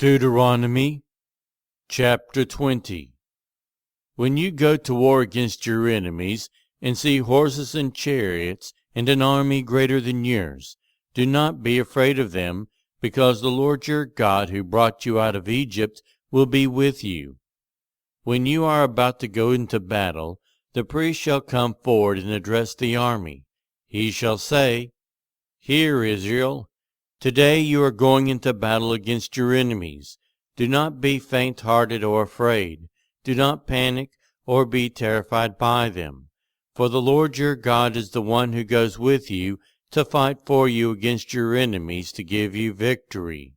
Deuteronomy chapter 20. When you go to war against your enemies, and see horses and chariots, and an army greater than yours, do not be afraid of them, because the Lord your God, who brought you out of Egypt, will be with you. When you are about to go into battle, the priest shall come forward and address the army. He shall say, "Hear, Israel, today you are going into battle against your enemies. Do not be faint-hearted or afraid. Do not panic or be terrified by them. For the Lord your God is the one who goes with you to fight for you against your enemies to give you victory."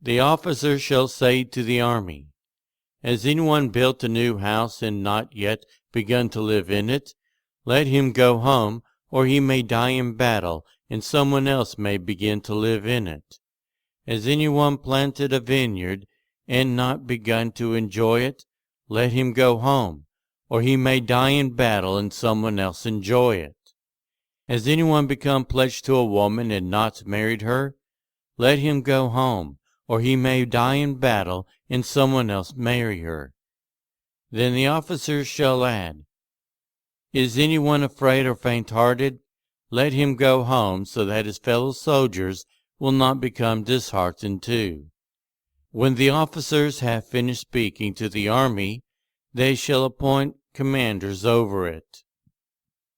The officer shall say to the army, "Has anyone built a new house and not yet begun to live in it? Let him go home, or he may die in battle, and someone else may begin to live in it. Has anyone planted a vineyard and not begun to enjoy it? Let him go home, or he may die in battle and someone else enjoy it. Has anyone become pledged to a woman and not married her? Let him go home, or he may die in battle and someone else marry her." Then the officers shall add, "Is anyone afraid or faint-hearted? Let him go home, so that his fellow soldiers will not become disheartened too." When the officers have finished speaking to the army, they shall appoint commanders over it.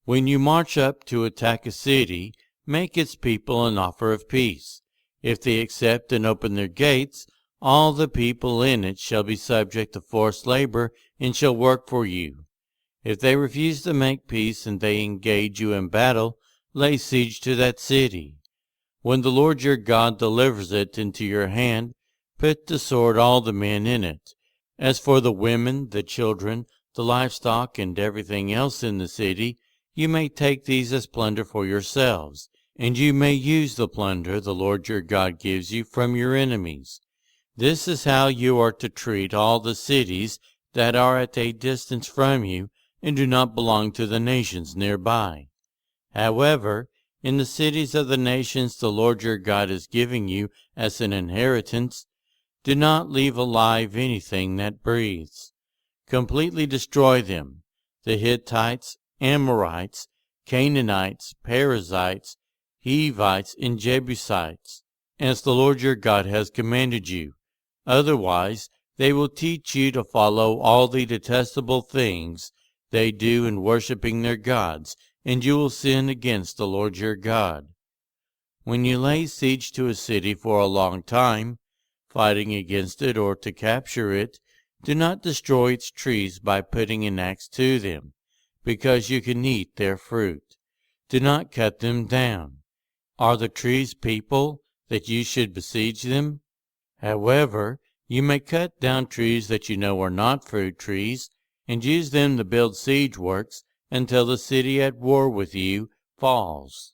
When you march up to attack a city, make its people an offer of peace. If they accept and open their gates, all the people in it shall be subject to forced labor and shall work for you. If they refuse to make peace and they engage you in battle, lay siege to that city. When the Lord your God delivers it into your hand, put to sword all the men in it. As for the women, the children, the livestock, and everything else in the city, you may take these as plunder for yourselves, and you may use the plunder the Lord your God gives you from your enemies. This is how you are to treat all the cities that are at a distance from you and do not belong to the nations nearby. However, in the cities of the nations the Lord your God is giving you as an inheritance, do not leave alive anything that breathes. Completely destroy them: the Hittites, Amorites, Canaanites, Perizzites, Hivites, and Jebusites, as the Lord your God has commanded you. Otherwise, they will teach you to follow all the detestable things they do in worshiping their gods, and you will sin against the Lord your God. When you lay siege to a city for a long time, fighting against it or to capture it, do not destroy its trees by putting an axe to them, because you can eat their fruit. Do not cut them down. Are the trees people, that you should besiege them? However, you may cut down trees that you know are not fruit trees, and use them to build siege works until the city at war with you falls.